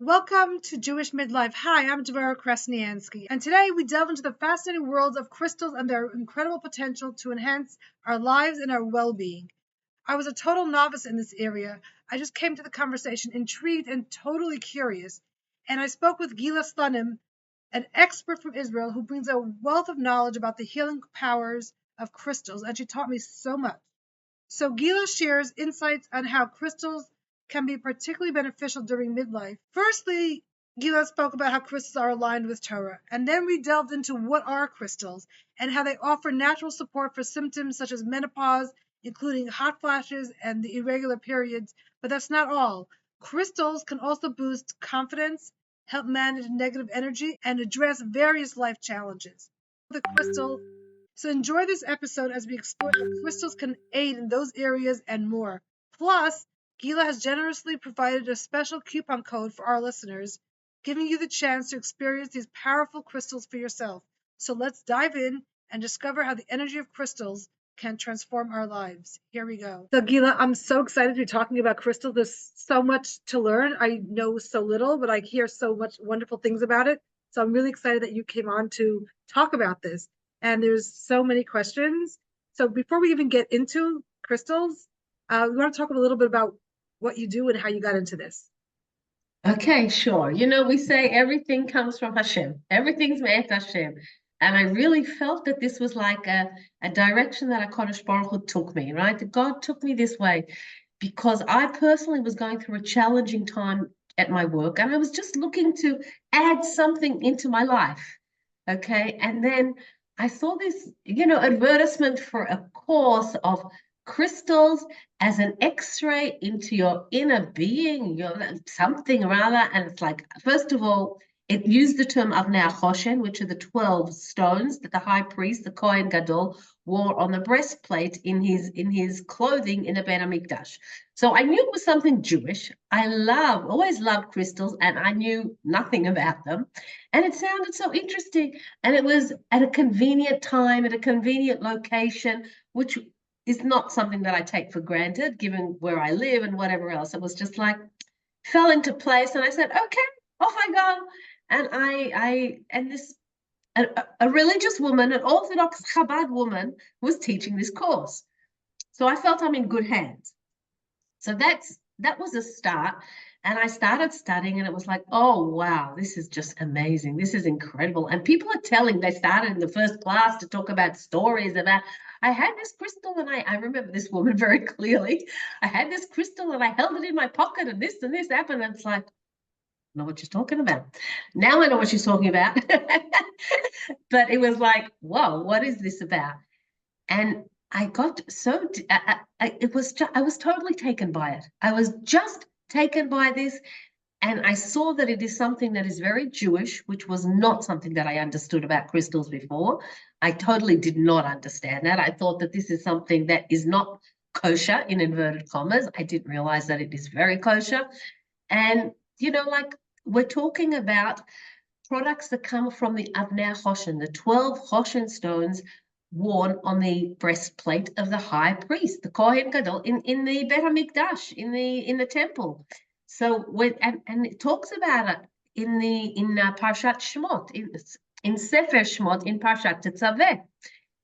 Welcome to Jewish Midlife. Hi, I'm Devora Krasnianski, and today we delve into the fascinating worlds of crystals and their incredible potential to enhance our lives and our well-being. I was a total novice in this area. I just came to the conversation intrigued and totally curious, and I spoke with Gila Slonim, an expert from Israel who brings a wealth of knowledge about the healing powers of crystals, and she taught me so much. So Gila shares insights on how crystals can be particularly beneficial during midlife. Firstly, Gila spoke about how crystals are aligned with Torah, and then we delved into what are crystals and how they offer natural support for symptoms such as menopause, including hot flashes and the irregular periods. But that's not all. Crystals can also boost confidence, help manage negative energy, and address various life challenges. The crystal So enjoy this episode as we explore how crystals can aid in those areas and more. Plus, Gila has generously provided a special coupon code for our listeners, giving you the chance to experience these powerful crystals for yourself. So let's dive in and discover how the energy of crystals can transform our lives. Here we go. So Gila, I'm so excited to be talking about crystals. There's so much to learn. I know so little, but I hear so much wonderful things about it. So I'm really excited that you came on to talk about this. And there's so many questions. So before we even get into crystals, we want to talk a little bit about what you do and how you got into this. Okay, sure. We say everything comes from Hashem. Everything's me'et Hashem. And I really felt that this was like a direction that HaKadosh Baruch Hu took me, right? That God took me this way because I personally was going through a challenging time at my work and I was just looking to add something into my life. Okay. And then I saw this, advertisement for a course of crystals as an x-ray into your inner being, your something or other. And it's like, first of all, it used the term Avnei Choshen, which are the 12 stones that the high priest, the Kohen Gadol, wore on the breastplate in his clothing in the Beit HaMikdash. So I knew it was something Jewish. Always loved crystals, and I knew nothing about them. And it sounded so interesting. And it was at a convenient time, at a convenient location, which is not something that I take for granted, given where I live and whatever else. It was just like, fell into place. And I said, okay, off I go. And this, a religious woman, an Orthodox Chabad woman, was teaching this course. So I felt I'm in good hands. So that was a start. And I started studying, and it was like, oh, wow, this is just amazing. This is incredible. And people are telling, they started in the first class to talk about stories about, I had this crystal, and I remember this woman very clearly. I had this crystal, and I held it in my pocket, and this happened. And it's like, I know what she's talking about. Now I know what she's talking about. But it was like, whoa, what is this about? And I got so I was totally taken by it. I was just taken by this, and I saw that it is something that is very Jewish, which was not something that I understood about crystals before. I totally did not understand that. I thought that this is something that is not kosher, in inverted commas. I didn't realize that it is very kosher. And like, we're talking about products that come from the Avnei Choshen, the 12 Choshen stones worn on the breastplate of the high priest, the Kohen Gadol, in the Beit HaMikdash, in the temple. So and it talks about it in Parshat Shemot, in Sefer Shemot, in Parshat Tetzaveh.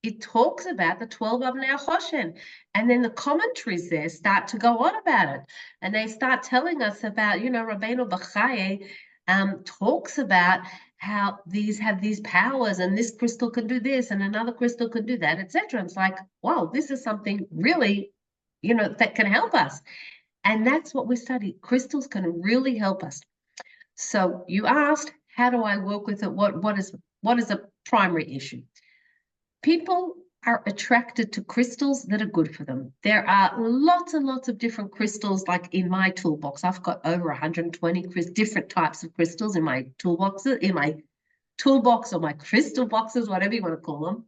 It talks about the 12 Avnei Choshen. And then the commentaries there start to go on about it. And they start telling us about, Rabbeinu Bachaye talks about how these have these powers, and this crystal can do this, and another crystal can do that, etc. It's like, wow, this is something really, that can help us. And that's what we study. Crystals can really help us. So you asked, how do I work with it? What is a primary issue? People are attracted to crystals that are good for them. There are lots and lots of different crystals, like in my toolbox. I've got over 120 different types of crystals in my toolboxes, in my toolbox or my crystal boxes, whatever you want to call them.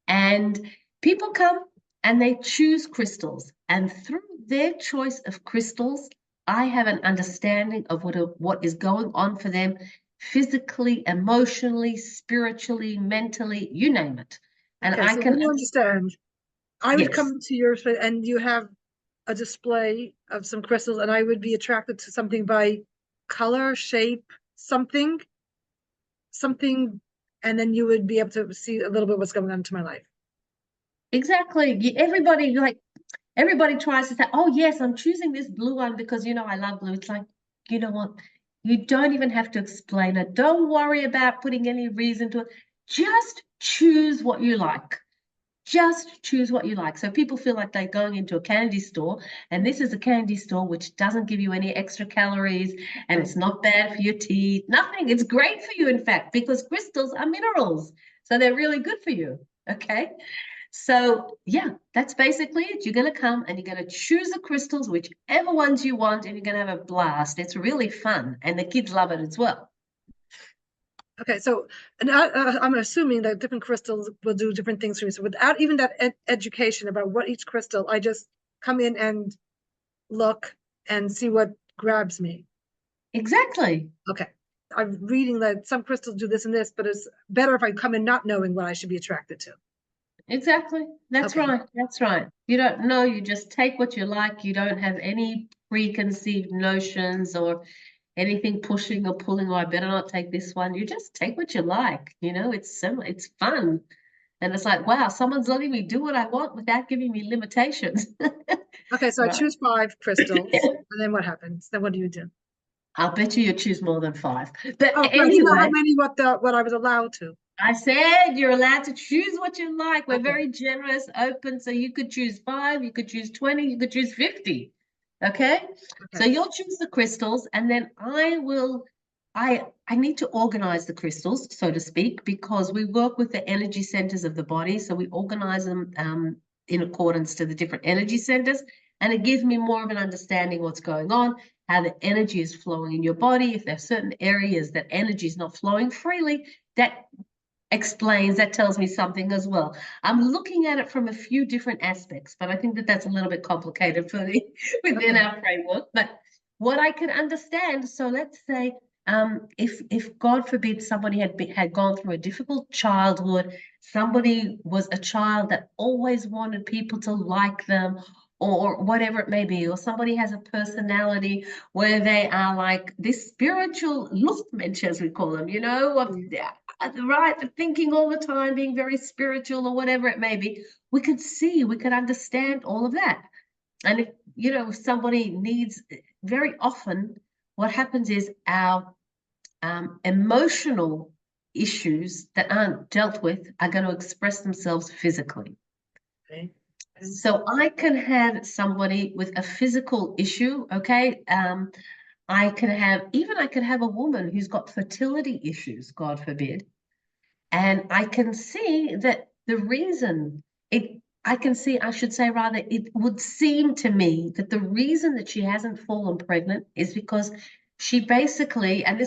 And people come and they choose crystals. And through their choice of crystals, I have an understanding of what is going on for them physically, emotionally, spiritually, mentally, you name it. And Okay, I so can you understand. I would Yes. come to your and you have a display of some crystals, and I would be attracted to something by color, shape, something, and then you would be able to see a little bit what's going on into my life. Exactly. Everybody tries to say, oh, yes, I'm choosing this blue one because, I love blue. It's like, you know what? You don't even have to explain it. Don't worry about putting any reason to it. Just choose what you like. Just choose what you like. So people feel like they're going into a candy store, and this is a candy store which doesn't give you any extra calories, and it's not bad for your teeth. Nothing. It's great for you, in fact, because crystals are minerals. So they're really good for you. Okay. So yeah, that's basically it. You're going to come and you're going to choose the crystals, whichever ones you want, and you're going to have a blast. It's really fun, and the kids love it as well. Okay, so and I'm assuming that different crystals will do different things for me. So without even that education about what each crystal, I just come in and look and see what grabs me. Exactly. Okay. I'm reading that some crystals do this and this, but it's better if I come in not knowing what I should be attracted to. Exactly. That's Okay. right. That's right. You don't know, you just take what you like. You don't have any preconceived notions or anything pushing or pulling, or I better not take this one. You just take what you like. It's similar, it's fun. And it's like, wow, someone's letting me do what I want without giving me limitations. Okay, so I Right. choose 5 crystals, and then what happens? Then what do you do? I'll bet you choose more than 5. But Oh, I didn't know how anyway, many what I was allowed to. I said you're allowed to choose what you like. We're Okay. very generous, open. So you could choose 5, you could choose 20, you could choose 50. Okay. So Okay. you'll choose the crystals, and then I need to organize the crystals, so to speak, because we work with the energy centers of the body. So we organize them in accordance to the different energy centers. And it gives me more of an understanding what's going on, how the energy is flowing in your body. If there's certain areas that energy is not flowing freely, that that tells me something as well. I'm looking at it from a few different aspects, but I think that that's a little bit complicated for me within our framework. But what I can understand, so let's say if God forbid somebody had gone through a difficult childhood, somebody was a child that always wanted people to like them, or whatever it may be, or somebody has a personality where they are like this spiritual Luftmensch, as we call them, right, thinking all the time, being very spiritual or whatever it may be, we can understand all of that. And if somebody needs, very often what happens is our emotional issues that aren't dealt with are going to express themselves physically. Okay. So I can have somebody with a physical issue, okay? I could have a woman who's got fertility issues, God forbid. And I can see that the reason I should say rather, it would seem to me that the reason that she hasn't fallen pregnant is because she basically, and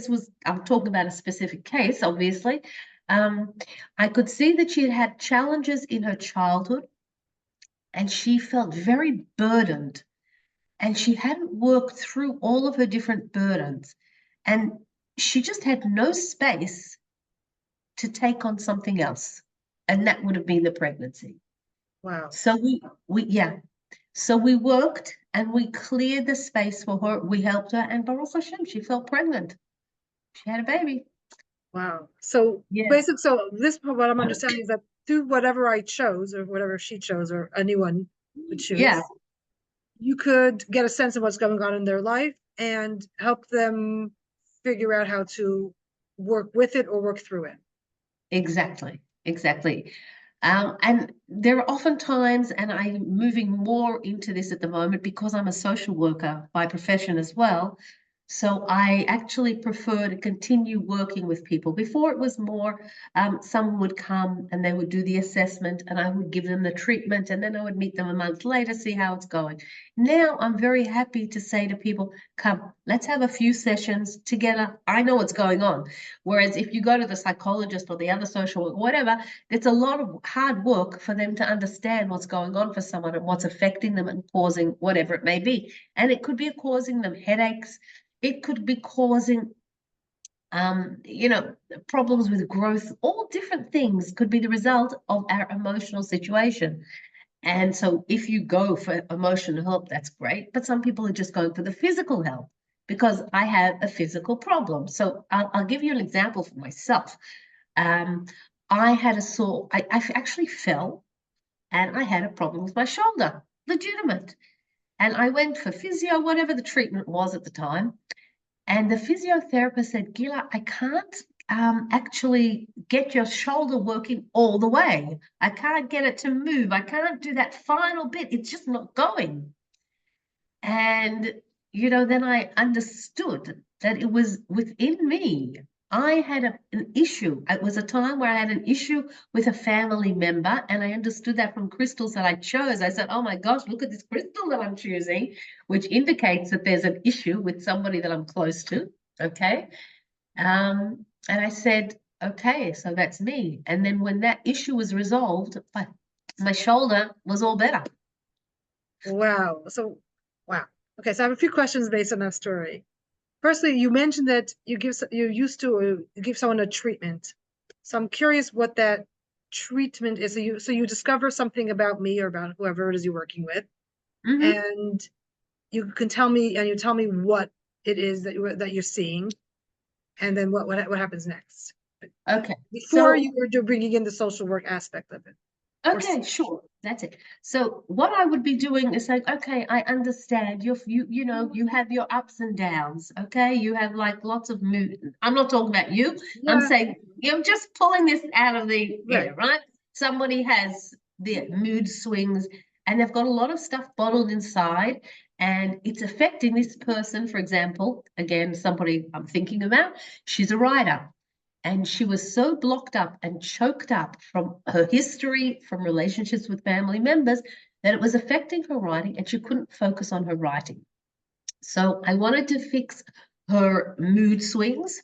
I'm talking about a specific case, obviously. I could see that she had challenges in her childhood, and she felt very burdened, and she hadn't worked through all of her different burdens, and she just had no space to take on something else, and that would have been the pregnancy. Wow. So we worked and we cleared the space for her. We helped her, and Baruch Hashem, she felt pregnant. She had a baby. Wow. So Yeah. basically, so this what I'm understanding is that through whatever I chose or whatever she chose or anyone would choose, Yeah, you could get a sense of what's going on in their life and help them figure out how to work with it or work through it. exactly. Exactly. And there are often times, and I'm moving more into this at the moment because I'm a social worker by profession as well. So I actually prefer to continue working with people. Before it was more, someone would come and they would do the assessment and I would give them the treatment, and then I would meet them a month later, see how it's going. Now I'm very happy to say to people, come, let's have a few sessions together. I know what's going on. Whereas if you go to the psychologist or the other social worker, whatever, it's a lot of hard work for them to understand what's going on for someone and what's affecting them and causing whatever it may be. And it could be causing them headaches. It could be causing, problems with growth. All different things could be the result of our emotional situation. And so if you go for emotional help, that's great. But some people are just going for the physical help. because I have a physical problem. So I'll give you an example for myself. I had a sore, I actually fell and I had a problem with my shoulder, legitimate. And I went for physio, whatever the treatment was at the time. And the physiotherapist said, Gila, I can't actually get your shoulder working all the way. I can't get it to move. I can't do that final bit. It's just not going. And, then I understood that it was within me. I had an issue. It was a time where I had an issue with a family member, and I understood that from crystals that I chose. I said, oh my gosh, look at this crystal that I'm choosing, which indicates that there's an issue with somebody that I'm close to. Okay. And I said, okay, so that's me. And then when that issue was resolved, my shoulder was all better. Wow. So, wow. Okay, so I have a few questions based on that story. Firstly, you mentioned that you used to give someone a treatment. So I'm curious what that treatment is. So you discover something about me or about whoever it is you're working with, and you tell me what it is that you're seeing, and then what happens next. Okay. Before you're bringing in the social work aspect of it. Okay, sure. That's it. So what I would be doing is like, okay, I understand you have your ups and downs. Okay. You have like lots of mood. I'm not talking about you. Yeah. I'm saying you're just pulling this out of the air, right? Somebody has the mood swings and they've got a lot of stuff bottled inside and it's affecting this person. For example, again, somebody I'm thinking about, she's a writer. And she was so blocked up and choked up from her history, from relationships with family members, that it was affecting her writing and she couldn't focus on her writing. So I wanted to fix her mood swings.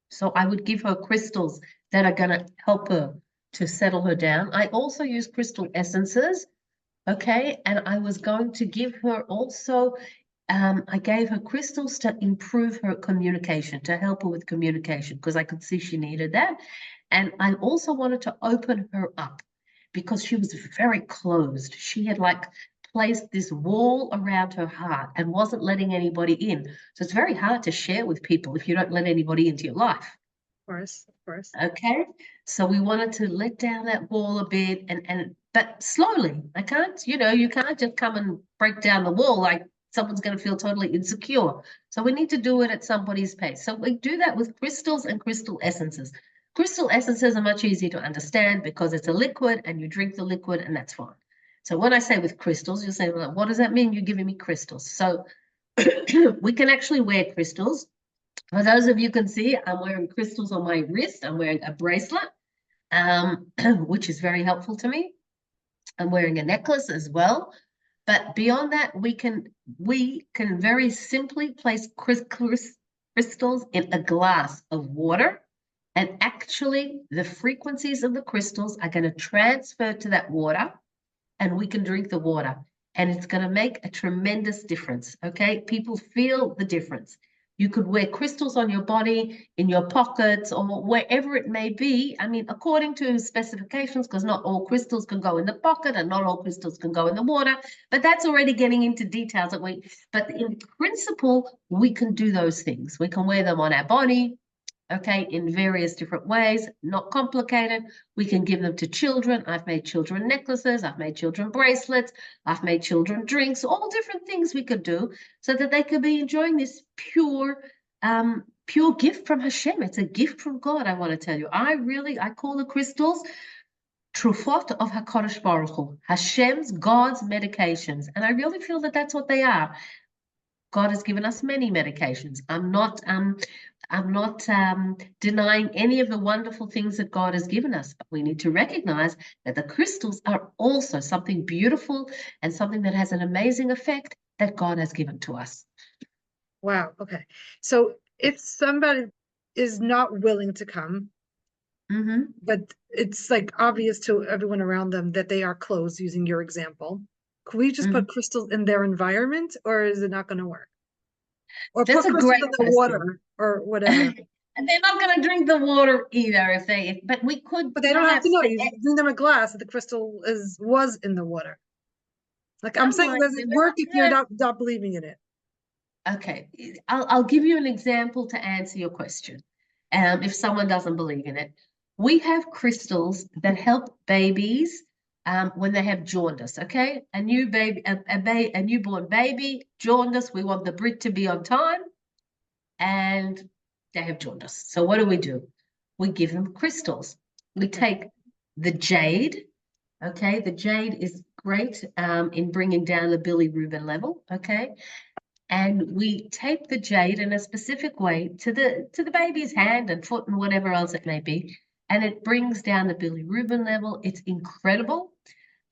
So I would give her crystals that are going to help her to settle her down. I also use crystal essences. Okay. And I was going to give her also I gave her crystals to improve her communication, to help her with communication, because I could see she needed that. And I also wanted to open her up because she was very closed. She had like placed this wall around her heart and wasn't letting anybody in. So it's very hard to share with people if you don't let anybody into your life. Of course. Okay. So we wanted to let down that wall a bit but slowly. You can't just come and break down the wall like someone's going to feel totally insecure. So we need to do it at somebody's pace. So we do that with crystals and crystal essences. Crystal essences are much easier to understand because it's a liquid and you drink the liquid and that's fine. So when I say with crystals, you're saying, well, what does that mean? You're giving me crystals. So we can actually wear crystals. For those of you can see, I'm wearing crystals on my wrist. I'm wearing a bracelet, which is very helpful to me. I'm wearing a necklace as well. But beyond that, we can very simply place crystals in a glass of water. And actually, the frequencies of the crystals are going to transfer to that water and we can drink the water. And it's going to make a tremendous difference, okay? People feel the difference. You could wear crystals on your body, in your pockets, or wherever it may be. I mean, according to specifications, because not all crystals can go in the pocket and not all crystals can go in the water. But that's already getting into details but in principle, we can do those things. We can wear them on our body, okay, in various different ways, not complicated. We can give them to children. I've made children necklaces. I've made children bracelets. I've made children drinks, all different things we could do so that they could be enjoying this pure gift from Hashem. It's a gift from God, I want to tell you. I call the crystals Trufot of HaKadosh Baruch Hu, Hashem's, God's medications. And I really feel that that's what they are. God has given us many medications. I'm not denying any of the wonderful things that God has given us, but we need to recognize that the crystals are also something beautiful and something that has an amazing effect that God has given to us. Wow. Okay. So if somebody is not willing to come, but it's like obvious to everyone around them that they are closed, using your example, can we just put crystals in their environment, or is it not going to work? Or that's put crystals in the water or whatever. And they're not going to drink the water either but we could. But they don't have to know. You bring them a glass that the crystal was in the water. Like I'm saying, does it work if you're not believing in it? Okay, I'll give you an example to answer your question. If someone doesn't believe in it, we have crystals that help babies when they have jaundice. Okay, a new baby, a newborn baby, jaundice. We want the Brit to be on time, and they have jaundice. So what do? We give them crystals. We take the jade. Okay, the jade is great in bringing down the bilirubin level. Okay, and we tape the jade in a specific way to the baby's hand and foot and whatever else it may be, and it brings down the bilirubin level. It's incredible.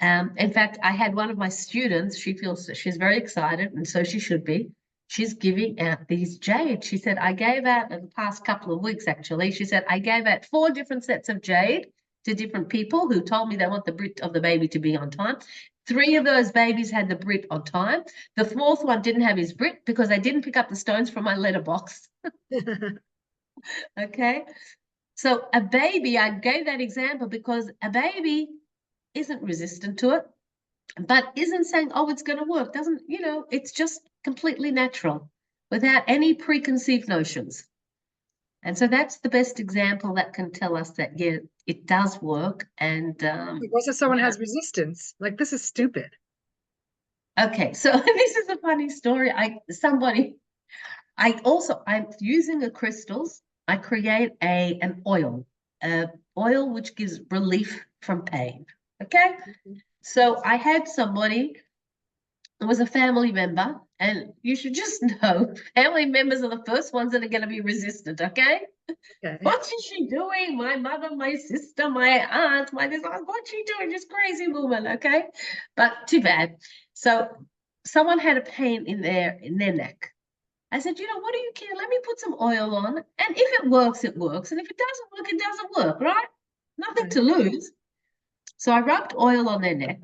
In fact, I had one of my students, she's very excited, and so she should be. She's giving out these jade. She said, I gave out in the past couple of weeks, actually, she said, I gave out 4 different sets of jade to different people who told me they want the Brit of the baby to be on time. 3 of those babies had the Brit on time. The 4th one didn't have his Brit because I didn't pick up the stones from my letterbox. Okay. So a baby, I gave that example because a baby isn't resistant to it, but isn't saying, oh, it's going to work. Doesn't, it's just completely natural without any preconceived notions. And so that's the best example that can tell us that, yeah, it does work. And What if someone has resistance? Like, this is stupid. okay, so this is a funny story. I'm using the crystals. I create an oil which gives relief from pain. Okay. So I had somebody, it was a family member, and you should just know family members are the first ones that are going to be resistant. Okay. What is she doing? My mother, my sister, my aunt, what's she doing? This crazy woman. Okay. But too bad. So someone had a pain in their neck. I said, what do you care? Let me put some oil on. And if it works, it works. And if it doesn't work, it doesn't work, right? Nothing to lose. So I rubbed oil on their neck.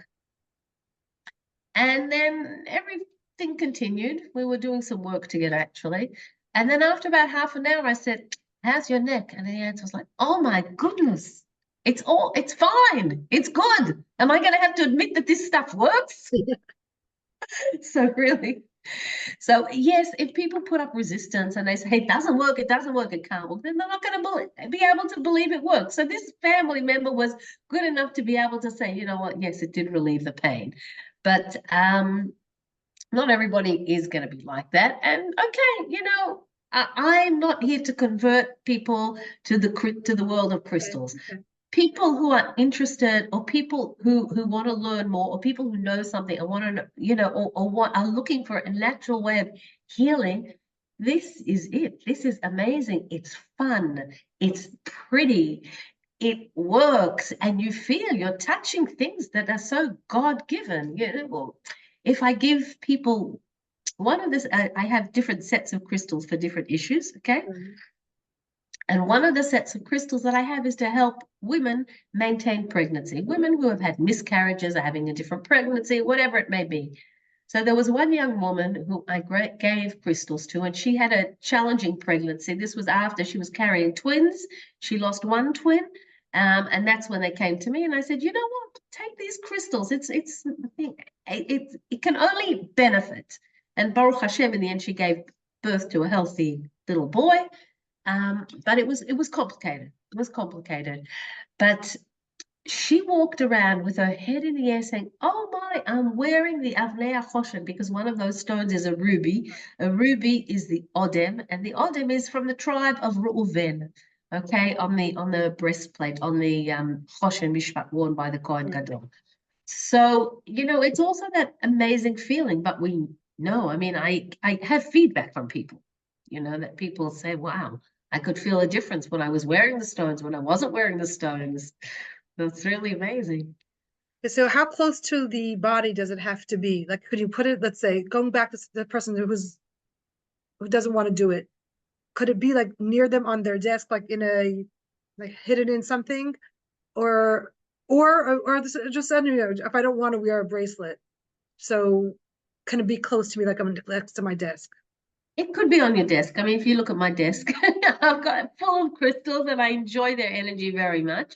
And then everything continued. We were doing some work together, actually. And then after about half an hour, I said, how's your neck? And the answer was like, oh my goodness, it's fine. It's good. Am I going to have to admit that this stuff works? So really, so yes, if people put up resistance and they say, hey, it doesn't work, it can't work, then they're not going to be able to believe it works. So this family member was good enough to be able to say, you know what, yes, it did relieve the pain. But not everybody is going to be like that. And okay, I'm not here to convert people to the world of crystals. People who are interested, or people who want to learn more, or people who know something and want to, or are looking for a natural way of healing, this is it. This is amazing. It's fun. It's pretty. It works, and you feel you're touching things that are so God-given. If I give people one of this, I have different sets of crystals for different issues. Okay. And one of the sets of crystals that I have is to help women maintain pregnancy. Women who have had miscarriages, are having a different pregnancy, whatever it may be. So there was one young woman who I gave crystals to, and she had a challenging pregnancy. This was after she was carrying twins. She lost one twin, and that's when they came to me. And I said, you know what? Take these crystals. It can only benefit. And Baruch Hashem, in the end, she gave birth to a healthy little boy. But it was complicated. It was complicated. But she walked around with her head in the air saying, oh my, I'm wearing the Avnei HaChoshen, because one of those stones is a ruby. A ruby is the Odem, and the Odem is from the tribe of Reuven. Okay, on the breastplate, on the Choshen Mishpat worn by the Kohen Gadol. So, it's also that amazing feeling, but we know, I have feedback from people, that people say, wow, I could feel a difference when I was wearing the stones, when I wasn't wearing the stones. That's really amazing. So how close to the body does it have to be? Like, could you put it, let's say, going back to the person who doesn't want to do it, could it be like near them on their desk, like hidden in something? Or this, just, if I don't want to wear a bracelet, so can it be close to me, like I'm next to my desk? It could be on your desk. If you look at my desk, I've got it full of crystals and I enjoy their energy very much.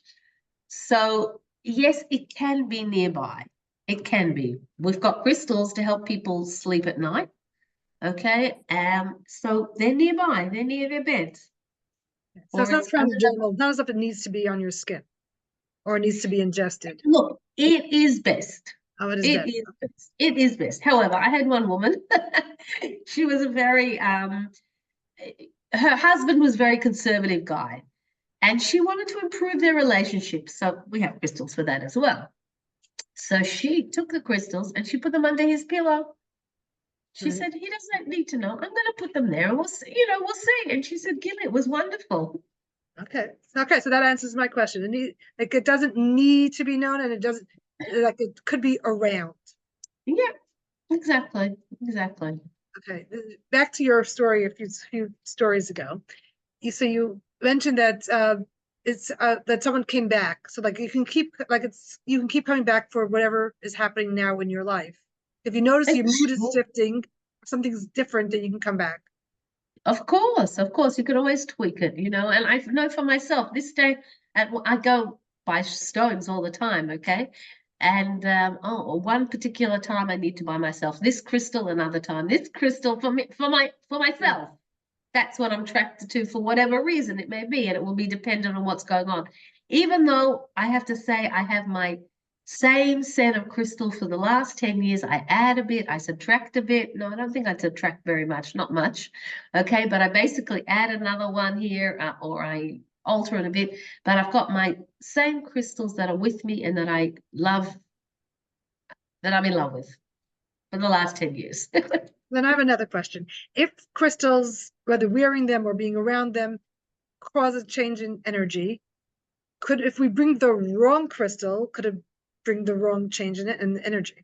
So yes, it can be nearby. It can be. We've got crystals to help people sleep at night. Okay, so they're nearby, they're near their beds. So it's Or not it's transdermal, it's not stuff that needs to be on your skin or it needs to be ingested. look, it is best. Oh, it is It best. is best. It is best. However, I had one woman, she was a very her husband was a very conservative guy, and she wanted to improve their relationship. So we have crystals for that as well. So she took the crystals and she put them under his pillow. She Right. said, he doesn't need to know. I'm going to put them there and we'll see, we'll see. And she said, Gil, it was wonderful. Okay. Okay. So that answers my question. It doesn't need to be known and it doesn't, like, it could be around. Yeah, exactly. Exactly. Okay. Back to your story a few stories ago. You mentioned that it's that someone came back. So like you can keep coming back for whatever is happening now in your life. If you notice your mood is Sure. shifting, something's different, then you can come back. Of course, you can always tweak it, and I know for myself, this day I go buy stones all the time, okay? And one particular time I need to buy myself this crystal, another time this crystal for Yeah. myself. That's what I'm attracted to for whatever reason it may be, and it will be dependent on what's going on. Even though I have to say I have my same set of crystal for the last 10 years, I add a bit, I subtract a bit. No, I don't think I subtract very much, not much. Okay, but I basically add another one here or I alter it a bit. But I've got my same crystals that are with me and that I love, that I'm in love with for the last 10 years. Then I have another question. If crystals, whether wearing them or being around them, cause a change in energy, if we bring the wrong crystal, could it bring the wrong change in it and energy?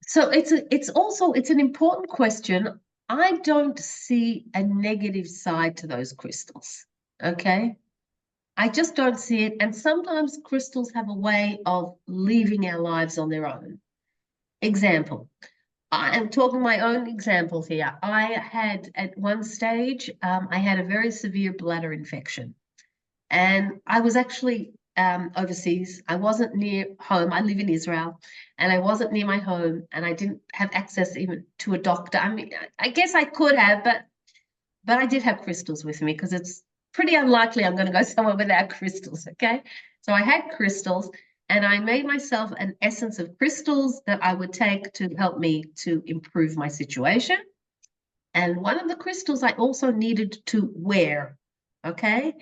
So it's an important question. I don't see a negative side to those crystals. Okay. I just don't see it. And sometimes crystals have a way of leaving our lives on their own. Example, I am talking my own example here. I had at one stage, I had a very severe bladder infection. And I was actually overseas. I wasn't near home. I live in Israel, and I wasn't near my home, and I didn't have access even to a doctor. I mean, I guess I could have, but I did have crystals with me because it's pretty unlikely I'm going to go somewhere without crystals. Okay, so I had crystals, and I made myself an essence of crystals that I would take to help me to improve my situation. And one of the crystals I also needed to wear. Okay.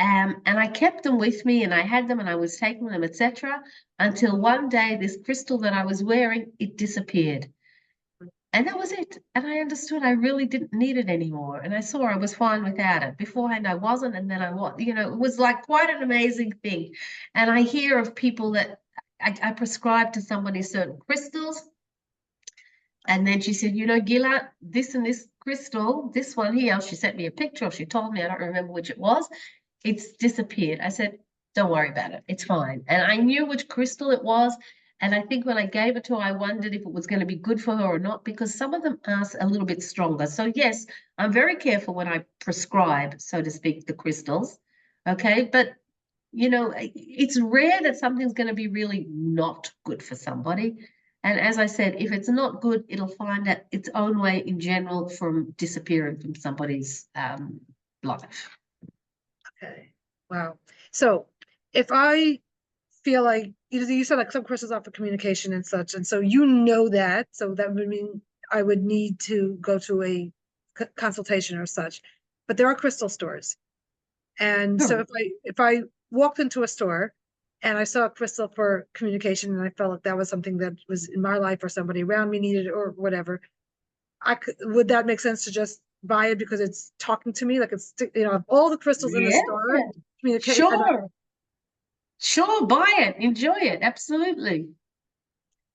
And I kept them with me and I had them and I was taking them, etc. Until one day, this crystal that I was wearing, it disappeared. And that was it. And I understood I really didn't need it anymore. And I saw I was fine without it. Beforehand, I wasn't. And then I was, it was like quite an amazing thing. And I hear of people that I prescribe to somebody certain crystals. And then she said, Gila, this and this crystal, this one here, she sent me a picture, or she told me, I don't remember which it was, it's disappeared. I said, don't worry about it. It's fine. And I knew which crystal it was. And I think when I gave it to her, I wondered if it was going to be good for her or not, because some of them are a little bit stronger. So yes, I'm very careful when I prescribe, so to speak, the crystals. Okay. But it's rare that something's going to be really not good for somebody. And as I said, if it's not good, it'll find out its own way in general from disappearing from somebody's life. Okay. Wow. So if I feel like you said like some crystals offer communication and such, and so that, so that would mean I would need to go to a consultation or such. But there are crystal stores, and so Sure. if I walked into a store and I saw a crystal for communication and I felt like that was something that was in my life or somebody around me needed or whatever, would that make sense to just buy it because it's talking to me like it's of all the crystals in the Yeah, store communicate and sure. Sure, buy it, enjoy it. Absolutely.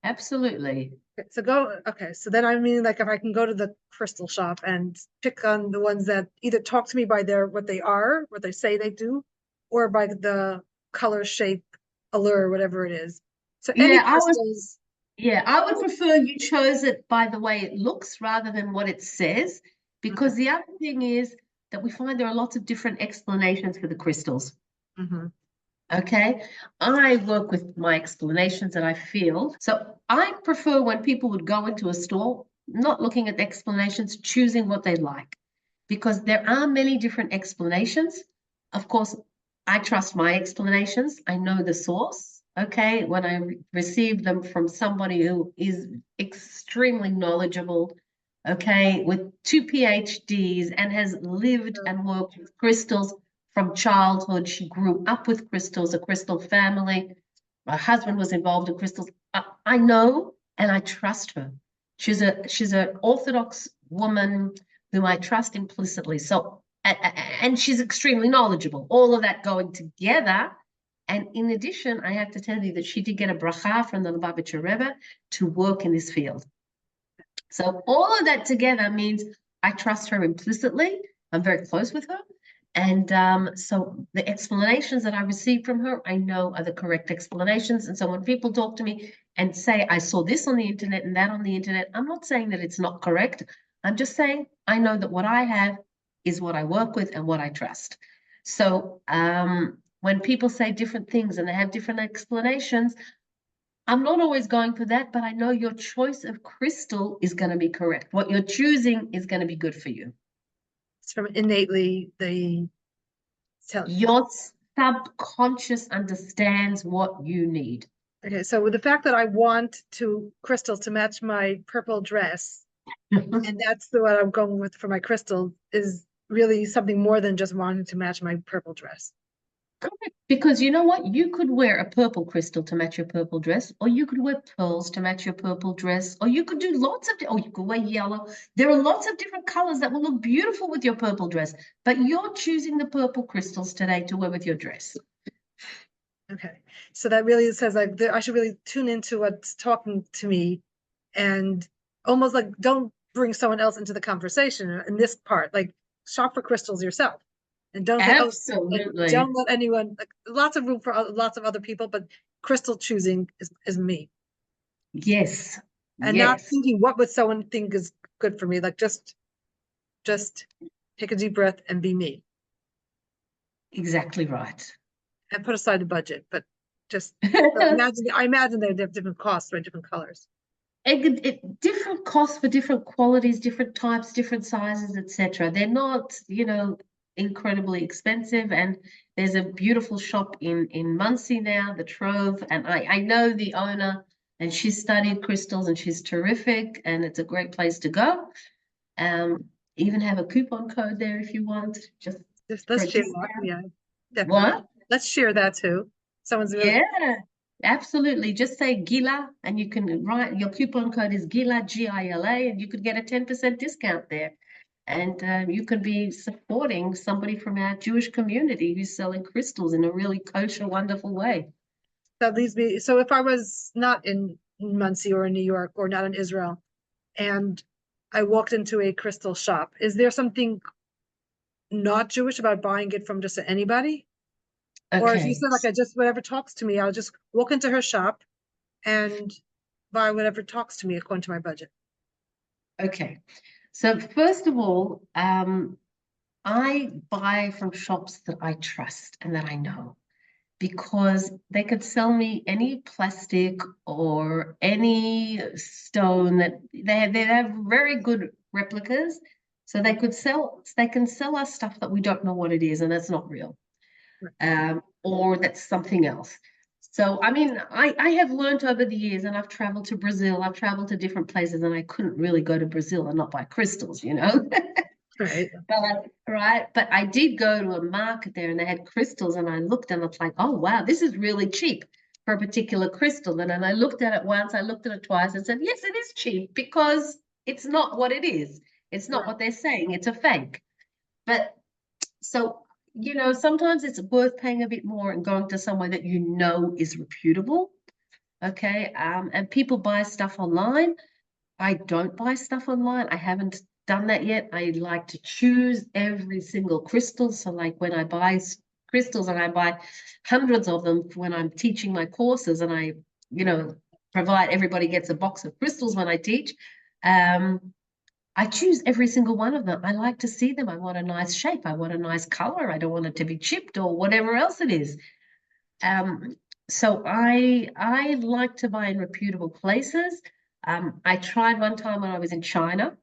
Absolutely. so then I mean like if I can go to the crystal shop and pick on the ones that either talk to me by what they are, what they say they do, or by the color, shape, allure, whatever it is. So any Yeah, crystals. I would prefer you chose it by the way it looks rather than what it says, Okay. because the other thing is that we find there are lots of different explanations for the crystals. Mm-hmm. Okay, I work with my explanations that I feel. So I prefer when people would go into a store, not looking at the explanations, choosing what they like. Because there are many different explanations. Of course, I trust my explanations. I know the source. Okay, when I receive them from somebody who is extremely knowledgeable, okay, with 2 PhDs and has lived and worked with crystals from childhood. She grew up with crystals, a crystal family. My husband was involved in crystals. I know and I trust her. She's an Orthodox woman whom I trust implicitly. So, and she's extremely knowledgeable. All of that going together. And in addition, I have to tell you that she did get a bracha from the Lubavitcher Rebbe to work in this field. So all of that together means I trust her implicitly. I'm very close with her. And so the explanations that I receive from her, I know are the correct explanations. And so when people talk to me and say, I saw this on the internet and that on the internet, I'm not saying that it's not correct. I'm just saying I know that what I have is what I work with and what I trust. So when people say different things and they have different explanations, I'm not always going for that, but I know your choice of crystal is going to be correct. What you're choosing is going to be good for you. It's from innately your subconscious understands what you need. Okay, so with the fact that I want crystals to match my purple dress, and that's what I'm going with for my crystal, is really something more than just wanting to match my purple dress. Correct. Because you know what? You could wear a purple crystal to match your purple dress, or you could wear pearls to match your purple dress, or you could do lots of, or you could wear yellow. There are lots of different colors that will look beautiful with your purple dress, but you're choosing the purple crystals today to wear with your dress. Okay, so that really says like I should really tune into what's talking to me, and almost like don't bring someone else into the conversation in this part. Like shop for crystals yourself, and don't say, absolutely, don't let anyone. Like lots of room for lots of other people, but crystal choosing is me. Yes, and yes. Not thinking what would someone think is good for me. Like just take a deep breath and be me. Exactly right. And put aside the budget, but just I imagine they have different costs, right? Different colors. Different costs for different qualities, different types, different sizes, etc. They're not, incredibly expensive. And there's a beautiful shop in Muncie now, the Trove, and I know the owner, and she's studied crystals, and she's terrific, and it's a great place to go. Even have a coupon code there if you want. Let's share that. Yeah, definitely. What? Let's share that too. Yeah, absolutely. Just say Gila, and you can write your coupon code is Gila, Gila, and you could get a 10% discount there. And you could be supporting somebody from our Jewish community who's selling crystals in a really kosher, wonderful way. That leaves me. So if I was not in Muncie or in New York or not in Israel, and I walked into a crystal shop, is there something not Jewish about buying it from just anybody? Or if you Okay. said like I just whatever talks to me, I'll just walk into her shop and buy whatever talks to me according to my budget. Okay. So first of all, I buy from shops that I trust and that I know, because they could sell me any plastic or any stone that they have very good replicas. So they can sell us stuff that we don't know what it is, and that's not real. Or that's something else. So, I mean, I have learned over the years, and I've traveled to Brazil, I've traveled to different places, and I couldn't really go to Brazil and not buy crystals, Right. But I did go to a market there and they had crystals, and I looked and I was like, oh, wow, this is really cheap for a particular crystal. And then I looked at it once, I looked at it twice and said, yes, it is cheap because it's not what it is. It's not what they're saying. It's a fake. But so, sometimes it's worth paying a bit more and going to somewhere that is reputable. Okay. And people buy stuff online. I don't buy stuff online. I haven't done that yet. I like to choose every single crystal. So like when I buy crystals, and I buy hundreds of them when I'm teaching my courses, and I, provide everybody gets a box of crystals when I teach. I choose every single one of them. I like to see them. I want a nice shape. I want a nice color. I don't want it to be chipped or whatever else it is. So I like to buy in reputable places. I tried one time when I was in China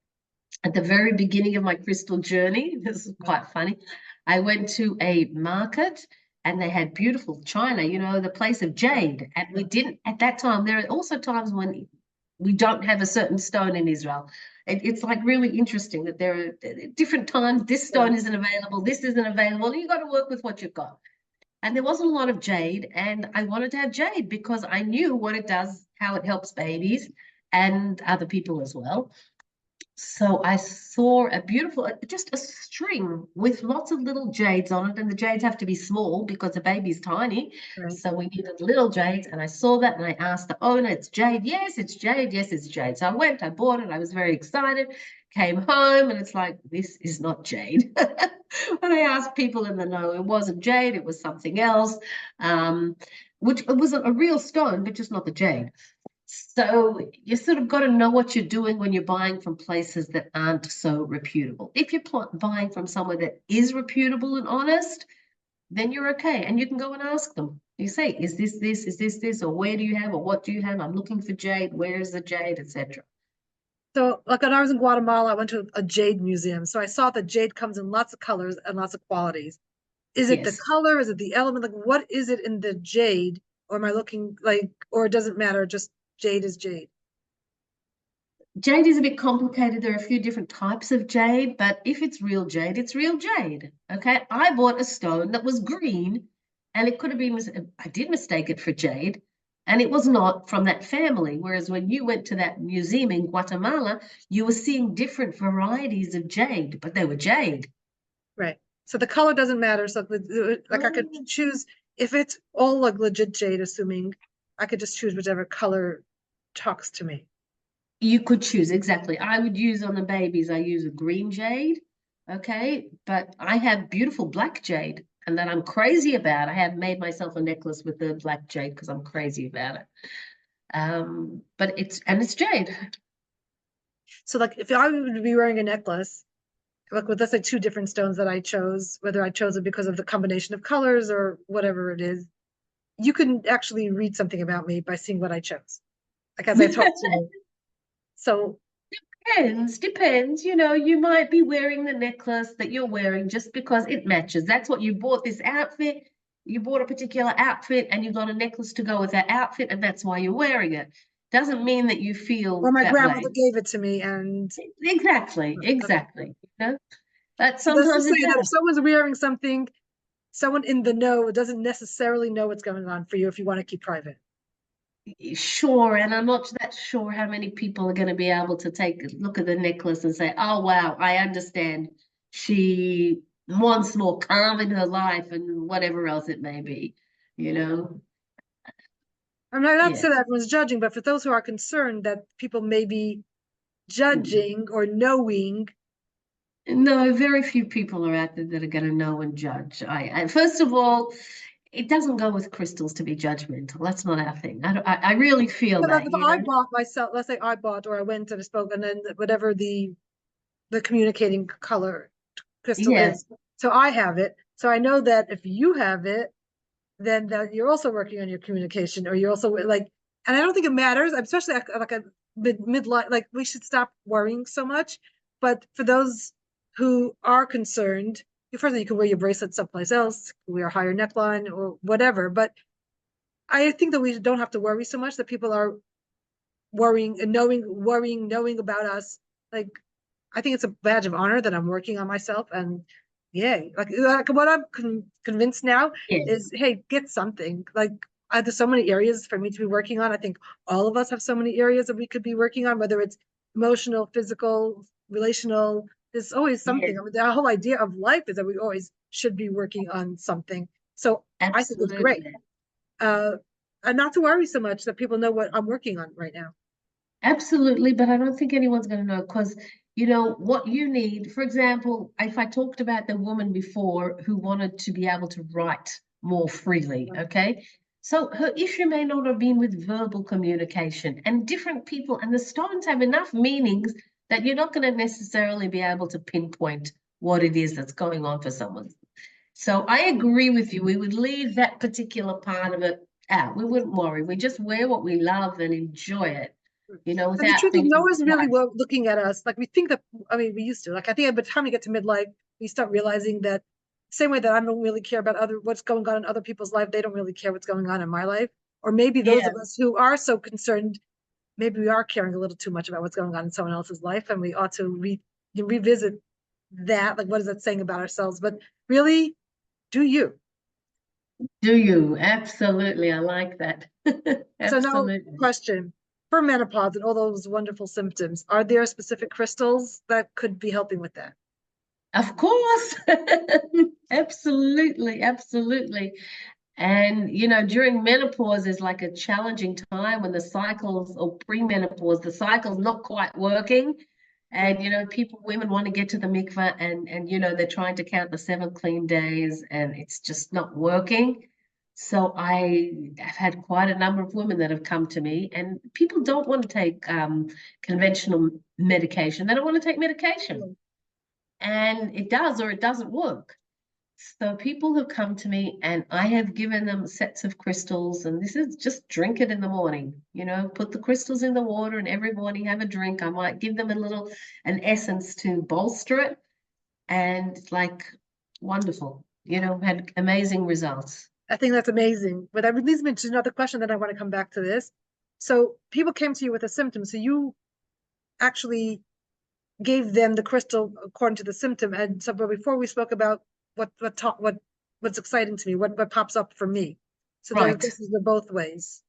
at the very beginning of my crystal journey. This is quite funny. I went to a market and they had beautiful china, the place of jade. And we didn't, at that time, there are also times when we don't have a certain stone in Israel. It's like really interesting that there are different times this stone isn't available, this isn't available, and you've got to work with what you've got. And there wasn't a lot of jade, and I wanted to have jade because I knew what it does, how it helps babies and other people as well. So I saw a beautiful, just a string with lots of little jades on it, and the jades have to be small because the baby's tiny. Right. So we needed little jades, and I saw that, and I asked the owner, "It's jade?" "Yes, it's jade. Yes, it's jade." So I went, I bought it. I was very excited. Came home, and it's like, this is not jade. When I asked people in the know, it wasn't jade. It was something else, which it was a real stone, but just not the jade. So you sort of got to know what you're doing when you're buying from places that aren't so reputable. If you're buying from somewhere that is reputable and honest, then you're okay. And you can go and ask them. You say, is this this? Is this? Or where do you have? Or what do you have? I'm looking for jade. Where is the jade, etc. So, like when I was in Guatemala, I went to a jade museum. So I saw that jade comes in lots of colors and lots of qualities. Is it the Yes. color? Is it the element? Like, what is it in the jade? Or am I looking like, or it doesn't matter, just jade is jade? Jade is a bit complicated. There are a few different types of jade, but if it's real jade, it's real jade. Okay. I bought a stone that was green, and it could have been, I did mistake it for jade, and it was not from that family. Whereas when you went to that museum in Guatemala, you were seeing different varieties of jade, but they were jade. Right. So the color doesn't matter. So like I could choose if it's all like legit jade, assuming I could just choose whichever color talks to me. You could choose, exactly. I would use on the babies, I use a green jade, okay? But I have beautiful black jade and that I'm crazy about. I have made myself a necklace with the black jade because I'm crazy about it. But it's jade. So like if I would be wearing a necklace, like with let's say two different stones that I chose, whether I chose it because of the combination of colors or whatever it is, you can actually read something about me by seeing what I chose. Like as I talked to you. So Depends. You might be wearing the necklace that you're wearing just because it matches. That's what you bought this outfit. You bought a particular outfit and you got a necklace to go with that outfit, and that's why you're wearing it. Doesn't mean that you or feel my that way. grandmother gave it to me and Exactly, okay. exactly. But So that's to sometimes say it's that if better. someone's wearing something, someone in the know doesn't necessarily know what's going on for you if you want to keep private. Sure, and I'm not that sure how many people are going to be able to take a look at the necklace and say, "Oh wow, I understand. She wants more calm in her life and whatever else it may be." You know? I'm not Yeah. saying that everyone's judging, but for those who are concerned that people may be Mm. judging or knowing. No, very few people are out there that are going to know and judge. First of all, it doesn't go with crystals to be judgmental. That's not our thing. I really feel Like that, if I bought myself, let's say I bought or I went and I spoke, and then whatever the communicating color crystal Yeah, is, so I have it. So I know that if you have it, then that you're also working on your communication, or you're also like, and I don't think it matters, especially like a midlife. Like we should stop worrying so much. But for those who are concerned, first you can wear your bracelet someplace else, wear a higher neckline or whatever. But I think that we don't have to worry so much that people are worrying and knowing about us. Like I think it's a badge of honor that I'm working on myself, and yeah, like what I'm convinced now yeah, is, hey, get something. Like there's so many areas for me to be working on. I think all of us have so many areas that we could be working on, whether it's emotional, physical, relational. There's always yeah, something. I mean, the whole idea of life is that we always should be working on something. So I think it's great. absolutely. Uh, and not to worry so much that people know what I'm working on right now. Absolutely, but I don't think anyone's going to know because what you need. For example, if I talked about the woman before who wanted to be able to write more freely, okay? So her issue may not have been with verbal communication, and different people, and the stones have enough meanings that you're not going to necessarily be able to pinpoint what it is that's going on for someone. So I agree with you. We would leave that particular part of it out. We wouldn't worry. We just wear what we love and enjoy it. you know, And the without truth is, no thinking one's really twice. looking at us. Like we think that, I mean, we used to. Like I think by the time we get to midlife, we start realizing that same way that I don't really care about what's going on in other people's life, they don't really care what's going on in my life. Or maybe those Yeah. of us who are so concerned, maybe we are caring a little too much about what's going on in someone else's life, and we ought to revisit that. Like, what is that saying about ourselves? But really, do you? Do you? Absolutely. I like that. So now, Absolutely. question. For menopause and all those wonderful symptoms, are there specific crystals that could be helping with that? Of course. Absolutely. Absolutely. And, you know, during menopause is like a challenging time when the cycles, or pre-menopause, the cycle's not quite working. And, you know, women want to get to the mikveh and, you know, they're trying to count the 7 clean days and it's just not working. So I have had quite a number of women that have come to me, and people don't want to take conventional medication. They don't want to take medication. And it does or it doesn't work. So people have come to me and I have given them sets of crystals, and this is just drink it in the morning, you know, put the crystals in the water and every morning have a drink. I might give them an essence to bolster it, and like wonderful, you know, had amazing results. I think that's amazing. But that leads me to another question that I want to come back to this. So people came to you with a symptom. So you actually gave them the crystal according to the symptom. And so, but before we spoke about what's exciting to me, what pops up for me. So Right. this is the both ways.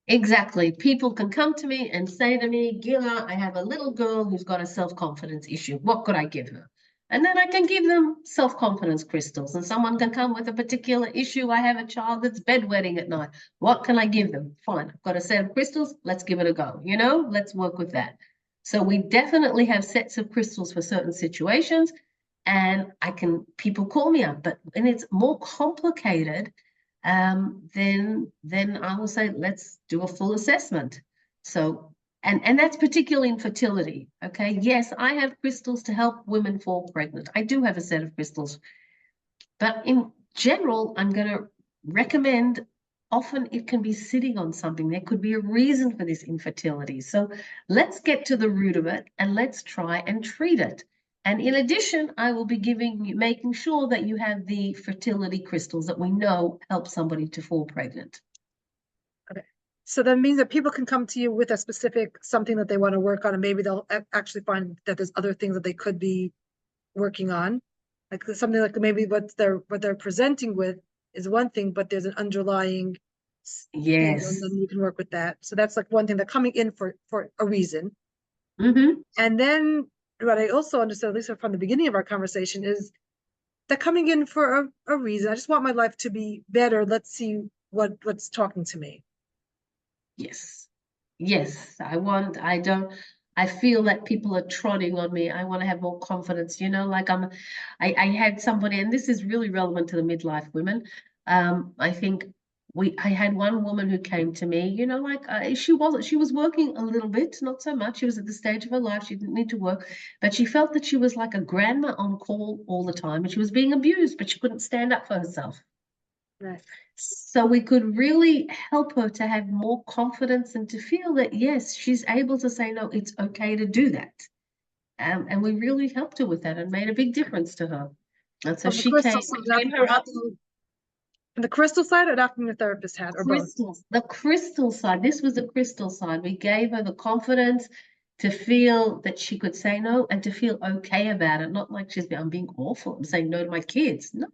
Exactly. People can come to me and say to me, Gila, I have a little girl who's got a self-confidence issue. What could I give her? And then I can give them self-confidence crystals. And someone can come with a particular issue. I have a child that's bedwetting at night. What can I give them? Fine. I've got a set of crystals. Let's give it a go. You know, let's work with that. So we definitely have sets of crystals for certain situations. And people call me up, but when it's more complicated, then I will say, let's do a full assessment. So, and that's particularly in fertility. Okay. Yes, I have crystals to help women fall pregnant. I do have a set of crystals, but in general, I'm going to recommend, often it can be sitting on something. There could be a reason for this infertility. So let's get to the root of it and let's try and treat it. And in addition, I will be making sure that you have the fertility crystals that we know help somebody to fall pregnant. Okay. So that means that people can come to you with a specific something that they want to work on, and maybe they'll actually find that there's other things that they could be working on. Like something like maybe what they're presenting with is one thing, but there's an underlying thing, and Yes. then you can work with that. So that's like one thing, they're coming in for a reason. Mm-hmm. And then what I also understood, at least from the beginning of our conversation, is they're coming in for a reason. I just want my life to be better. Let's see what's talking to me. Yes. Yes. I feel that people are trotting on me. I want to have more confidence, you know, like I had somebody, and this is really relevant to the midlife women. I think I had one woman who came to me, you know, like she was working a little bit, not so much. She was at the stage of her life. She didn't need to work, but she felt that she was like a grandma on call all the time, and she was being abused, but she couldn't stand up for herself. Right. So we could really help her to have more confidence and to feel that, yes, she's able to say, no, it's okay to do that. And we really helped her with that and made a big difference to her. And so From the she crystal came, side, we came her up from the crystal side, or not from the therapist had, or both. crystals, the crystal side. This was the crystal side. We gave her the confidence to feel that she could say no and to feel okay about it. Not like I'm being awful. I'm saying no to my kids. No,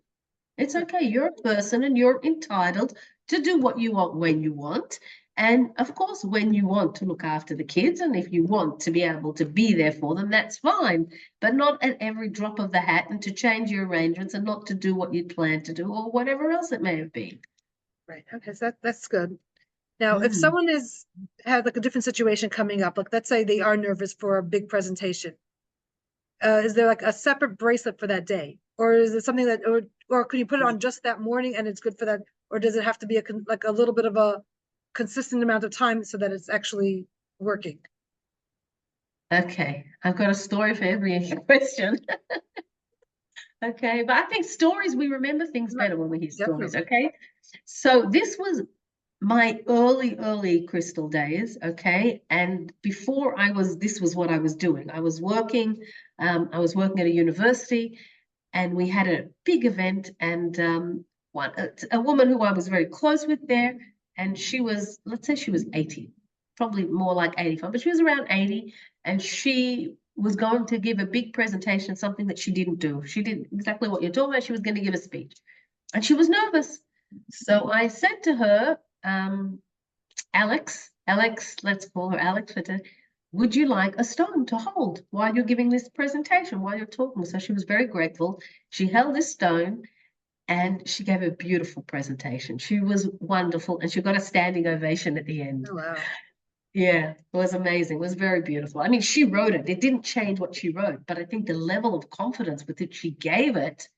it's okay. You're a person and you're entitled to do what you want when you want. And of course, when you want to look after the kids and if you want to be able to be there for them, that's fine. But not at every drop of the hat and to change your arrangements and not to do what you planned to do or whatever else it may have been. Right. Okay. So that's good. Now, if Mm. someone had like a different situation coming up, like let's say they are nervous for a big presentation, is there like a separate bracelet for that day, or is it something that, or could you put it on just that morning and it's good for that, or does it have to be like a little bit of a consistent amount of time so that it's actually working? Okay, I've got a story for every question. Okay, but I think stories, we remember things Right. better when we hear stories. Definitely. Okay, so this was my early crystal days, okay, and before this was what I was doing. I was working at a university, and we had a big event, and a woman who I was very close with there, and she was, let's say she was 80, probably more like 85, but she was around 80, and she was going to give a big presentation, something that she didn't do. She did exactly what you're talking about. She was going to give a speech, and she was nervous. So I said to her, Alex, let's call her Alex for today. Would you like a stone to hold while you're giving this presentation, while you're talking? So she was very grateful. She held this stone and she gave a beautiful presentation. She was wonderful, and she got a standing ovation at the end. Oh, wow. Yeah, it was amazing. It was very beautiful. I mean, she wrote it. It didn't change what she wrote, but I think the level of confidence with which she gave it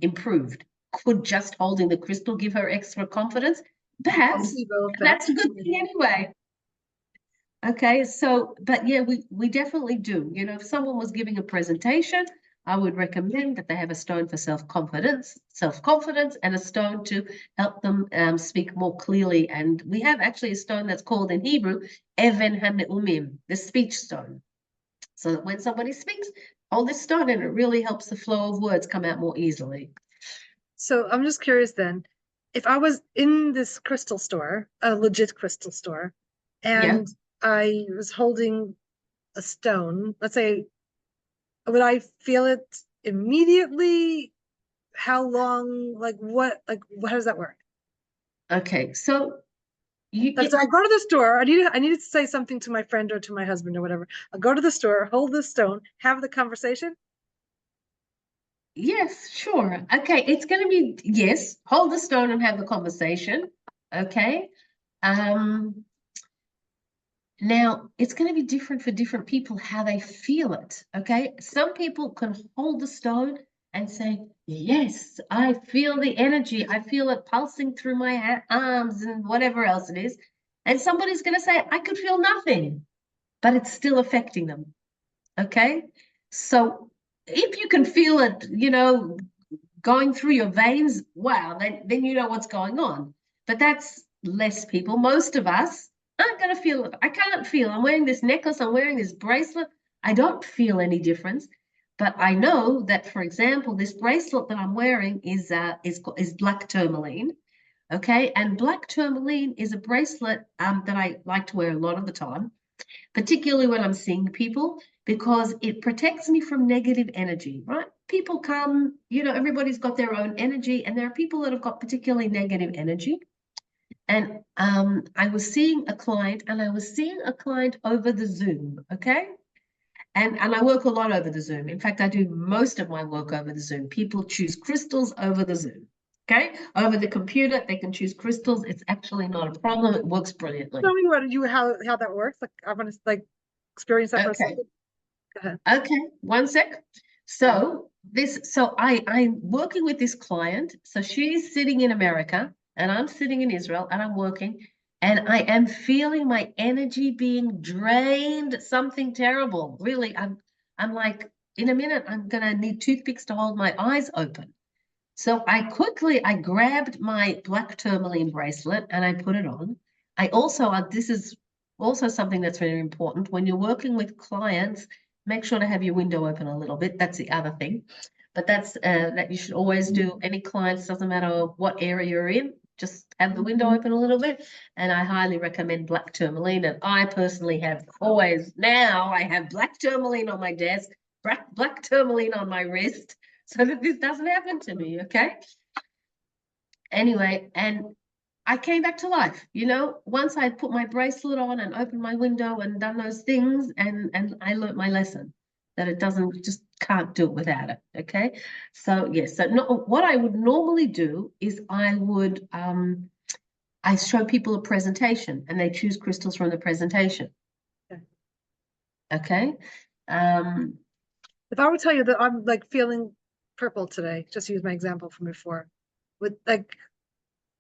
improved. Could just holding the crystal give her extra confidence? Perhaps. That's a good thing anyway. Okay, so, but yeah, we definitely do. You know, if someone was giving a presentation, I would recommend that they have a stone for self-confidence, and a stone to help them speak more clearly. And we have actually a stone that's called in Hebrew, Even HaNeumim, the speech stone. So that when somebody speaks, hold this stone and it really helps the flow of words come out more easily. So I'm just curious then, if I was in this crystal store, a legit crystal store, and I was holding a stone, let's say, would I feel it immediately? How long? How does that work? Okay, so So I go to the store. I needed to say something to my friend or to my husband or whatever. I'll go to the store, hold the stone, have the conversation. Yes, sure. Okay, it's going to be, yes, hold the stone and have the conversation. Okay. Now, it's going to be different for different people how they feel it. Okay. Some people can hold the stone and say, yes, I feel the energy. I feel it pulsing through my arms and whatever else it is. And somebody's going to say, I could feel nothing, but it's still affecting them. Okay. So if you can feel it, you know, going through your veins, wow, then you know what's going on. But that's less people. Most of us aren't going to feel it. I can't feel. I'm wearing this necklace. I'm wearing this bracelet. I don't feel any difference. But I know that, for example, this bracelet that I'm wearing is black tourmaline. Okay, and black tourmaline is a bracelet that I like to wear a lot of the time, particularly when I'm seeing people, because it protects me from negative energy, right? People come, you know, everybody's got their own energy, and there are people that have got particularly negative energy. And I was seeing a client, over the Zoom, okay? And I work a lot over the Zoom. In fact, I do most of my work over the Zoom. People choose crystals over the Zoom. Okay, over the computer, they can choose crystals. It's actually not a problem. It works brilliantly. Tell me how that works. Like I want to experience that for a second. Go ahead. Okay, one sec. So I'm working with this client. So she's sitting in America and I'm sitting in Israel and I'm working, and I am feeling my energy being drained. Something terrible. Really, I'm like, in a minute, I'm gonna need toothpicks to hold my eyes open. So I grabbed my black tourmaline bracelet and I put it on. This is also something that's very important. When you're working with clients, make sure to have your window open a little bit. That's the other thing. But that you should always do. Any clients, doesn't matter what area you're in, just have the window open a little bit. And I highly recommend black tourmaline. And I personally I have black tourmaline on my desk, black tourmaline on my wrist, so that this doesn't happen to me, okay? Anyway, and I came back to life, you know, once I put my bracelet on and opened my window and done those things, and I learned my lesson that it just can't do it without it, okay? So yes, what I would normally do is I show people a presentation and they choose crystals from the presentation. Okay. If I would tell you that I'm feeling purple today, just to use my example from before,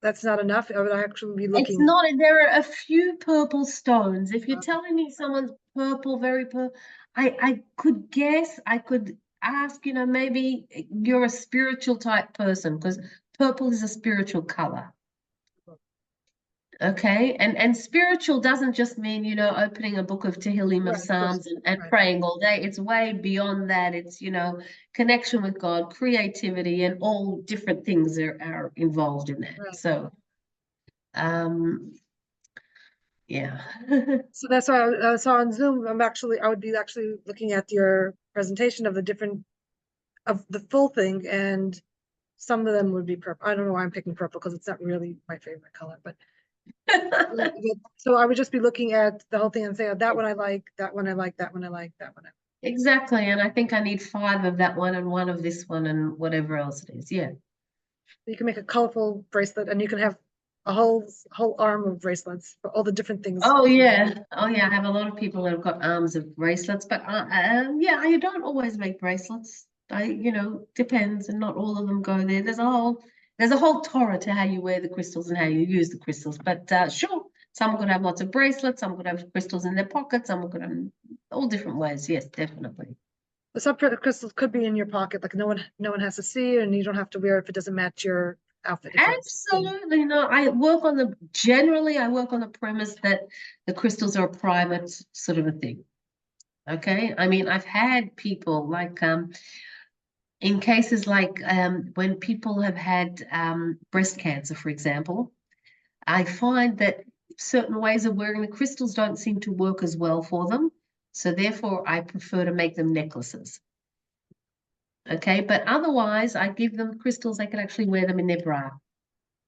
that's not enough. I would actually be looking. It's not. There are a few purple stones. If you're telling me someone's purple, very purple, I could guess. I could ask. You know, maybe you're a spiritual type person, because purple is a spiritual color. Okay, and spiritual doesn't just mean, you know, opening a book of Tehillim of Right, of course. Psalms and Right. praying all day. It's way beyond that. It's, you know, connection with God, creativity, and all different things are involved in that. Right. So, um, yeah. So that's why I saw on Zoom. I would be actually looking at your presentation of the different of the full thing, and some of them would be purple. I don't know why I'm picking purple because it's not really my favorite color, but so I would just be looking at the whole thing and say, oh, that one I like, that one I like, that one I like, that one I like. Exactly. And I think I need 5 of that one and 1 of this one and whatever else it is. Yeah. You can make a colorful bracelet, and you can have a whole arm of bracelets for all the different things. Oh yeah. Oh yeah. I have a lot of people that have got arms of bracelets, but yeah, I don't always make bracelets. You know, depends, and not all of them go there. There's a whole Torah to how you wear the crystals and how you use the crystals. But sure, some are gonna have lots of bracelets, some are gonna have crystals in their pockets, some are gonna all different ways. Yes, definitely. But some crystals could be in your pocket, like no one has to see, and you don't have to wear it if it doesn't match your outfit. If it's Absolutely no. Generally I work on the premise that the crystals are a private sort of a thing. Okay. I mean, I've had people like in cases like when people have had breast cancer, for example, I find that certain ways of wearing the crystals don't seem to work as well for them. So therefore I prefer to make them necklaces. Okay, but otherwise I give them crystals, they can actually wear them in their bra.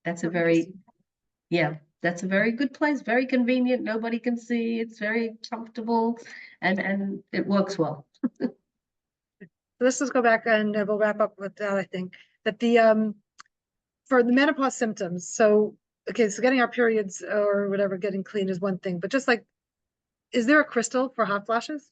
That's a very Yeah, that's a very good place, very convenient. Nobody can see. It's very comfortable and it works well. So let's just go back and we'll wrap up with that. I think that the for the menopause symptoms. So okay, so getting our periods or whatever, getting clean is one thing, but just like, is there a crystal for hot flashes?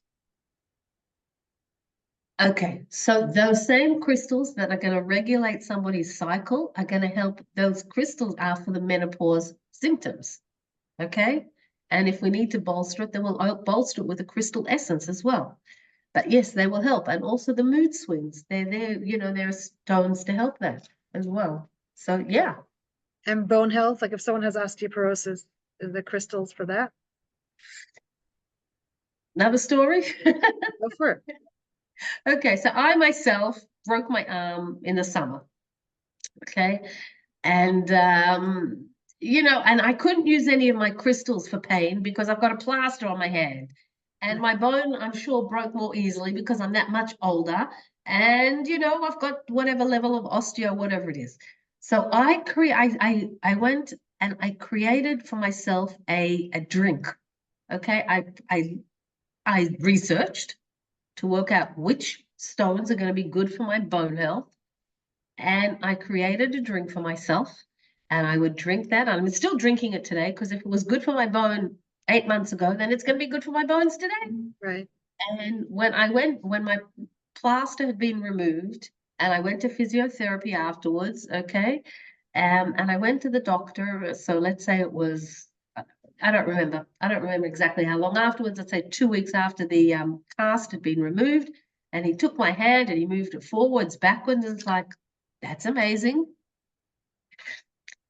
Okay, so those same crystals that are going to regulate somebody's cycle are going to help. Those crystals are for the menopause symptoms. Okay, and if we need to bolster it, then we'll bolster it with a crystal essence as well. But yes, they will help, and also the mood swings. They're there, you know, there are stones to help that as well. So yeah, And bone health, like if someone has osteoporosis, is there crystals for that? another story. Go for it. Okay, so I myself broke my arm in the summer. Okay, and you know, and I couldn't use any of my crystals for pain because I've got a plaster on my hand, and my bone, I'm sure, broke more easily because I'm that much older, and you know, I've got whatever level of osteo, whatever it is. So I went and I created for myself a drink. Okay, I researched to work out which stones are going to be good for my bone health. And I created a drink for myself, and I would drink that. I'm still drinking it today because if it was good for my bone 8 months ago, then it's going to be good for my bones today. Right. And when my plaster had been removed, and I went to physiotherapy afterwards, okay, and I went to the doctor. So let's say it was, I don't remember. I don't remember exactly how long afterwards. I'd say 2 weeks after the cast had been removed. And he took my hand and he moved it forwards, backwards. And it's like, that's amazing.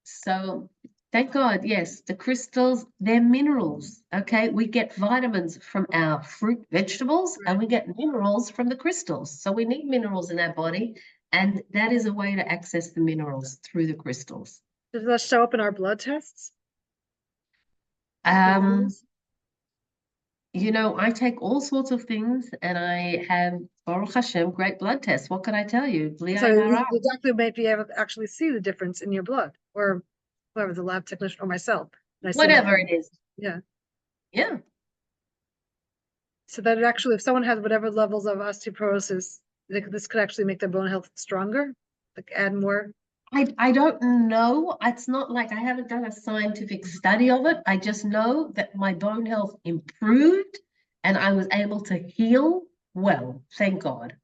So thank God, yes, the crystals, they're minerals. Okay. We get vitamins from our fruit, vegetables, and Right. we get minerals from the crystals. So we need minerals in our body. And that is a way to access the minerals through the crystals. Does that show up in our blood tests? The Um, minerals? You know, I take all sorts of things and I have, Baruch Hashem, great blood tests. What can I tell you? Bli So ayin hara. the doctor might be able to actually see the difference in your blood, or whoever, the lab technician or myself. And I see my Whatever blood. it is. Yeah. Yeah. So that it actually, if someone has whatever levels of osteoporosis, this could actually make their bone health stronger, like add more. I don't know. It's not like I haven't done a scientific study of it. I just know that my bone health improved and I was able to heal well. Thank God.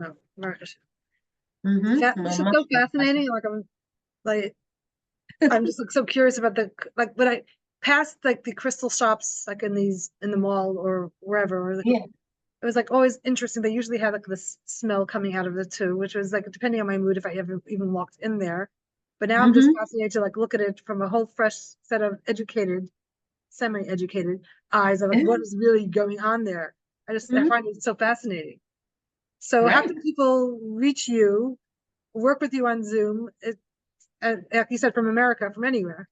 Oh, Marcus. Mm-hmm. This is so fascinating. Like I'm just like so curious about like when I passed like the crystal shops like in the mall or wherever, or Yeah. it was like always interesting. They usually had like this smell coming out of it too, which was like depending on my mood if I ever even walked in there. But now I'm just fascinated to like look at it from a whole fresh set of educated, semi-educated eyes of like what is really going on there. I find it so fascinating. So how Right. can people reach you, work with you on Zoom? Like you said, from America, from anywhere.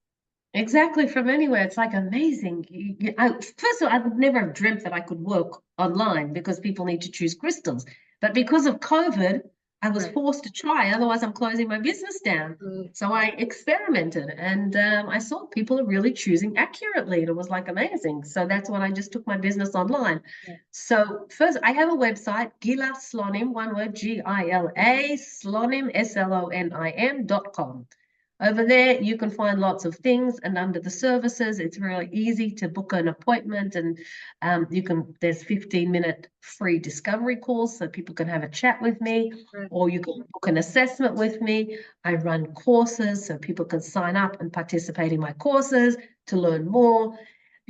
Exactly, from anywhere. It's like amazing. First of all, I would never have dreamt that I could work online because people need to choose crystals. But because of COVID, I was Right. forced to try. Otherwise, I'm closing my business down. So I experimented and I saw people are really choosing accurately. And it was like amazing. So that's when I just took my business online. Right. So first, I have a website, Gila Slonim, one word, Gila, Slonim, SLONIM.com. Over there, you can find lots of things, and under the services, it's really easy to book an appointment, and there's 15-minute free discovery calls so people can have a chat with me, Right. or you can book an assessment with me. I run courses so people can sign up and participate in my courses to learn more.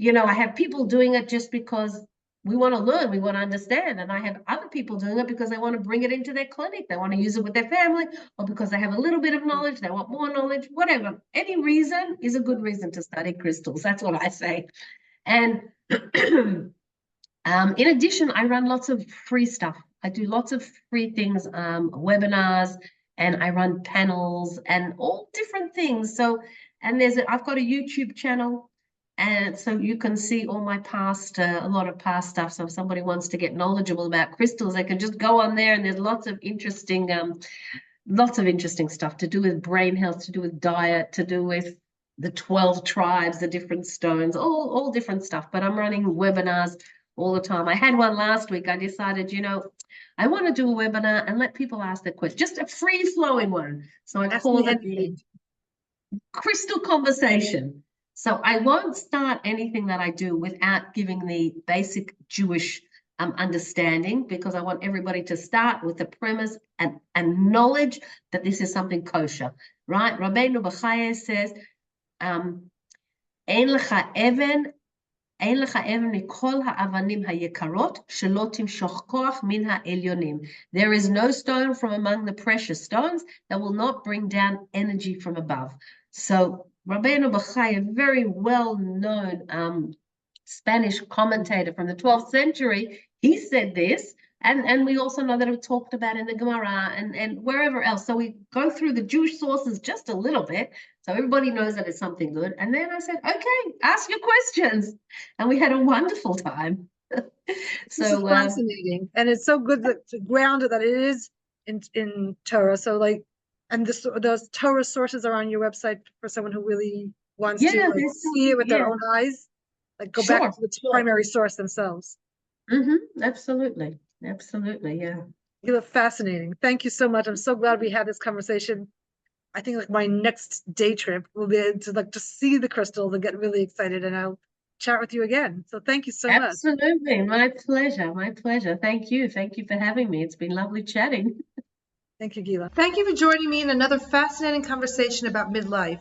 I have people doing it just because we want to learn, we want to understand. And I have other people doing it because they want to bring it into their clinic. They want to use it with their family, or because they have a little bit of knowledge, they want more knowledge, whatever. Any reason is a good reason to study crystals. That's what I say. And in addition, I run lots of free stuff. I do lots of free things, webinars, and I run panels and all different things. So, and I've got a YouTube channel. And so you can see all my past, a lot of past stuff. So if somebody wants to get knowledgeable about crystals, they can just go on there, and there's lots of interesting stuff to do with brain health, to do with diet, to do with the 12 tribes, the different stones, all different stuff. But I'm running webinars all the time. I had one last week. I decided, I want to do a webinar and let people ask their questions, just a free flowing one. So I Ask me called it the anything. Crystal Conversation. So I won't start anything that I do without giving the basic Jewish understanding, because I want everybody to start with the premise and knowledge that this is something kosher, right? Rabbeinu B'chaya says, "Ein lecha even mikol ha'avanim hayekarot shelo timshoch koach min ha'elyonim." There is no stone from among the precious stones that will not bring down energy from above. So Rabbeinu B'chaya, a very well-known Spanish commentator from the 12th century, he said this, and we also know that it talked about in the Gemara and wherever else. So we go through the Jewish sources just a little bit, so everybody knows that it's something good. And then I said, okay, ask your questions. And we had a wonderful time. This is fascinating, and it's so good to ground it that it is in Torah. So like, and those Torah sources are on your website for someone who really wants to like see it with their own eyes, like go back to the primary source themselves. Absolutely, yeah. You look fascinating. Thank you so much. I'm so glad we had this conversation. I think like my next day trip will be to like just see the crystals and get really excited, and I'll chat with you again. So thank you so much. Absolutely, my pleasure. Thank you for having me. It's been lovely chatting. Thank you, Gila. Thank you for joining me in another fascinating conversation about midlife.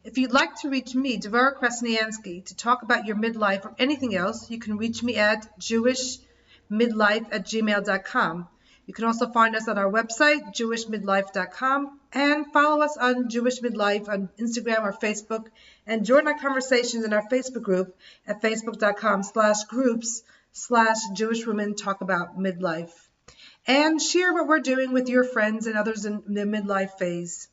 If you'd like to reach me, Devora Krasnianski, to talk about your midlife or anything else, you can reach me at jewishmidlife@gmail.com. You can also find us on our website, jewishmidlife.com, and follow us on Jewish Midlife on Instagram or Facebook, and join our conversations in our Facebook group at facebook.com/groups/Jewish Women Talk About Midlife. And share what we're doing with your friends and others in the midlife phase.